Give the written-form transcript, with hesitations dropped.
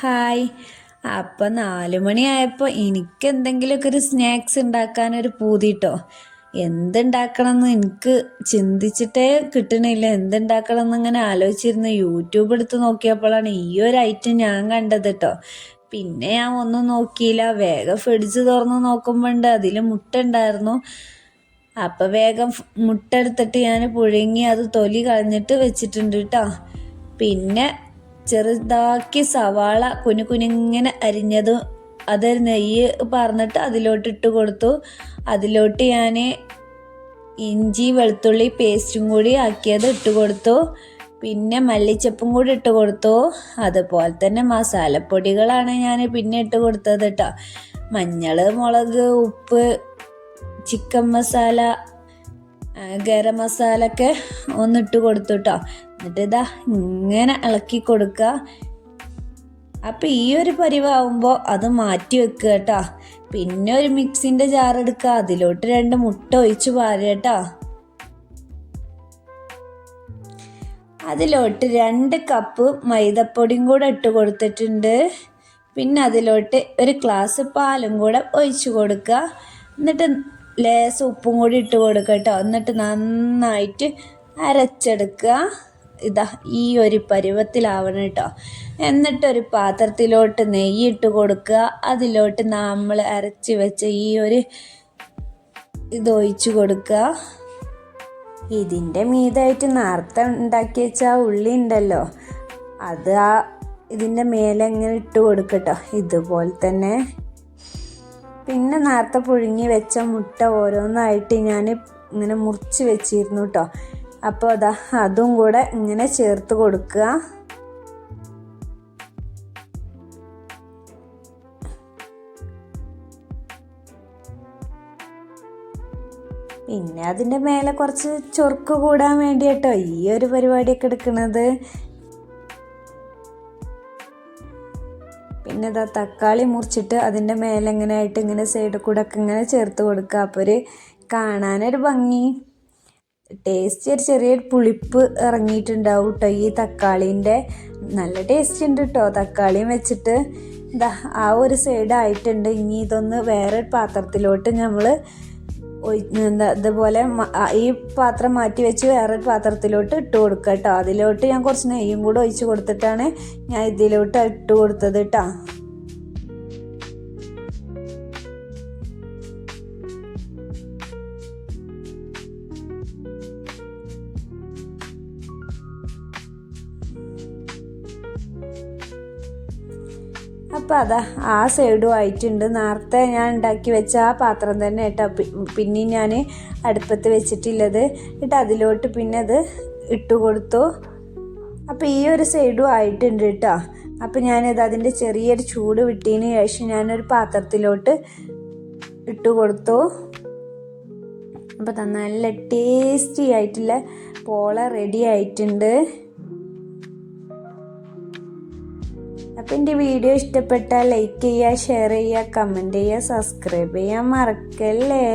Hi. അപ്പം 4 മണിയായപ്പോൾ എനിക്ക് എന്തെങ്കിലുമൊക്കെ ഒരു സ്നാക്സ് ഉണ്ടാക്കാനൊരു പൂതി ട്ടോ. എന്തുണ്ടാക്കണമെന്ന് എനിക്ക് ചിന്തിച്ചിട്ടേ കിട്ടണില്ല. എന്തുണ്ടാക്കണം എന്നിങ്ങനെ ആലോചിച്ചിരുന്നു യൂട്യൂബ് എടുത്ത് നോക്കിയപ്പോഴാണ് ഈ ഒരു ഐറ്റം ഞാൻ കണ്ടത് ട്ടോ. പിന്നെ ഞാൻ ഒന്നും നോക്കിയില്ല, വേഗം ഫ്രിഡ്ജ് തുറന്ന് നോക്കുമ്പോണ്ട് അതിൽ മുട്ട ഉണ്ടായിരുന്നു. അപ്പം വേഗം മുട്ട എടുത്തിട്ട് ഞാൻ പുഴുങ്ങി അത് തൊലി കളഞ്ഞിട്ട് വെച്ചിട്ടുണ്ട് കേട്ടോ. പിന്നെ ചെറുതാക്കി സവാള കുനുകുനിങ്ങനെ അരിഞ്ഞതും അത് നെയ്യ് പറഞ്ഞിട്ട് അതിലോട്ട് ഇട്ട് കൊടുത്തു. അതിലോട്ട് ഞാൻ ഇഞ്ചി വെളുത്തുള്ളി പേസ്റ്റും കൂടി ആക്കിയത് ഇട്ട് കൊടുത്തു. പിന്നെ മല്ലിച്ചപ്പും കൂടി ഇട്ട് കൊടുത്തു. അതുപോലെ തന്നെ മസാലപ്പൊടികളാണ് ഞാൻ പിന്നെ ഇട്ട് കൊടുത്തത് കേട്ടോ. മഞ്ഞൾ, മുളക്, ഉപ്പ്, ചിക്കൻ മസാല, ഗരം മസാല ഒക്കെ ഒന്നിട്ട് കൊടുത്തു കേട്ടോ. എന്നിട്ട് ഇതാ ഇങ്ങനെ ഇളക്കി കൊടുക്കുക. അപ്പം ഈ ഒരു പരിവാകുമ്പോൾ അത് മാറ്റി വെക്കുക കേട്ടോ. പിന്നെ ഒരു മിക്സിൻ്റെ ജാർ എടുക്കുക, അതിലോട്ട് 2 മുട്ട ഒഴിച്ച് പാരുക കേട്ടോ. അതിലോട്ട് 2 കപ്പ് മൈദപ്പൊടിയും കൂടെ ഇട്ട് കൊടുത്തിട്ടുണ്ട്. പിന്നെ അതിലോട്ട് ഒരു ഗ്ലാസ് പാലും കൂടെ ഒഴിച്ച് കൊടുക്കുക. എന്നിട്ട് ലേശം ഉപ്പും കൂടി ഇട്ട് കൊടുക്കുക കേട്ടോ. എന്നിട്ട് നന്നായിട്ട് അരച്ചെടുക്കുക. ഇതാ ഈ ഒരു പരുവത്തിലാവണം കേട്ടോ. എന്നിട്ടൊരു പാത്രത്തിലോട്ട് നെയ്യിട്ട് കൊടുക്കുക. അതിലോട്ട് നമ്മൾ അരച്ച് വെച്ച ഈ ഒരു ഇതൊഴിച്ച് കൊടുക്കുക. ഇതിൻ്റെ മീതായിട്ട് നേരത്തെ ഉണ്ടാക്കി വെച്ച ഉള്ളി ഉണ്ടല്ലോ, അത് ഇതിൻ്റെ മേലെ ഇങ്ങനെ ഇട്ട് കൊടുക്കട്ടോ, ഇതുപോലെ തന്നെ. പിന്നെ നേരത്തെ പുഴുങ്ങി വെച്ച മുട്ട ഓരോന്നായിട്ട് ഞാൻ ഇങ്ങനെ മുറിച്ച് വെച്ചിരുന്നു കേട്ടോ. അപ്പോൾ അതും കൂടെ ഇങ്ങനെ ചേർത്ത് കൊടുക്കുക. പിന്നെ അതിൻ്റെ മേലെ കുറച്ച് ചൊറുക്ക് കൂടാൻ വേണ്ടി കേട്ടോ ഈ ഒരു പരിപാടിയൊക്കെ എടുക്കുന്നത്. പിന്നെ തക്കാളി മുറിച്ചിട്ട് അതിൻ്റെ മേലെ ഇങ്ങനെ ആയിട്ട് ഇങ്ങനെ സൈഡിൽ കൂടെ ഒക്കെ ഇങ്ങനെ ചേർത്ത് കൊടുക്കുക. അപ്പോൾ ഒരു കാണാനൊരു ഭംഗി, ടേസ്റ്റ് ഒരു ചെറിയൊരു പുളിപ്പ് ഇറങ്ങിയിട്ടുണ്ടാവും കേട്ടോ ഈ തക്കാളീൻ്റെ. നല്ല ടേസ്റ്റ് ഉണ്ട് കേട്ടോ തക്കാളിയും വെച്ചിട്ട്. ആ ഒരു സൈഡ് ആയിട്ടുണ്ട്. ഇനി ഇതൊന്ന് വേറൊരു പാത്രത്തിലോട്ട് നമ്മൾ ഇതുപോലെ ഈ പാത്രം മാറ്റി വെച്ച് വേറൊരു പാത്രത്തിലോട്ട് ഇട്ട് കൊടുക്കുക കേട്ടോ. അതിലോട്ട് ഞാൻ കുറച്ച് നെയ്യും കൂടെ ഒഴിച്ച് കൊടുത്തിട്ടാണ് ഞാൻ ഇതിലോട്ട് ഇട്ട് കൊടുത്തത് കേട്ടോ. അപ്പോൾ ആ സൈഡും ആയിട്ടുണ്ട്. നേരത്തെ ഞാൻ ഉണ്ടാക്കി വെച്ച ആ പാത്രം തന്നെ കേട്ടോ പിന്നെയും ഞാൻ അടുപ്പത്ത് വെച്ചിട്ടുള്ളത്. എന്നിട്ട് അതിലോട്ട് പിന്നെ അത് ഇട്ട് കൊടുത്തു. അപ്പോൾ ഈ ഒരു സൈഡും ആയിട്ടുണ്ട് കേട്ടോ. അപ്പോൾ ഞാനിത് അതിൻ്റെ ചെറിയൊരു ചൂട് വിട്ടതിന് ശേഷം ഞാനൊരു പാത്രത്തിലോട്ട് ഇട്ട് കൊടുത്തു. അപ്പോൾ നല്ല ടേസ്റ്റി ആയിട്ടുള്ള പോള റെഡി ആയിട്ടുണ്ട്. അപ്പോൾ എൻ്റെ വീഡിയോ ഇഷ്ടപ്പെട്ടാൽ ലൈക്ക് ചെയ്യുക, ഷെയർ ചെയ്യുക, കമൻറ്റ് ചെയ്യുക, സബ്സ്ക്രൈബ് ചെയ്യാൻ മറക്കല്ലേ.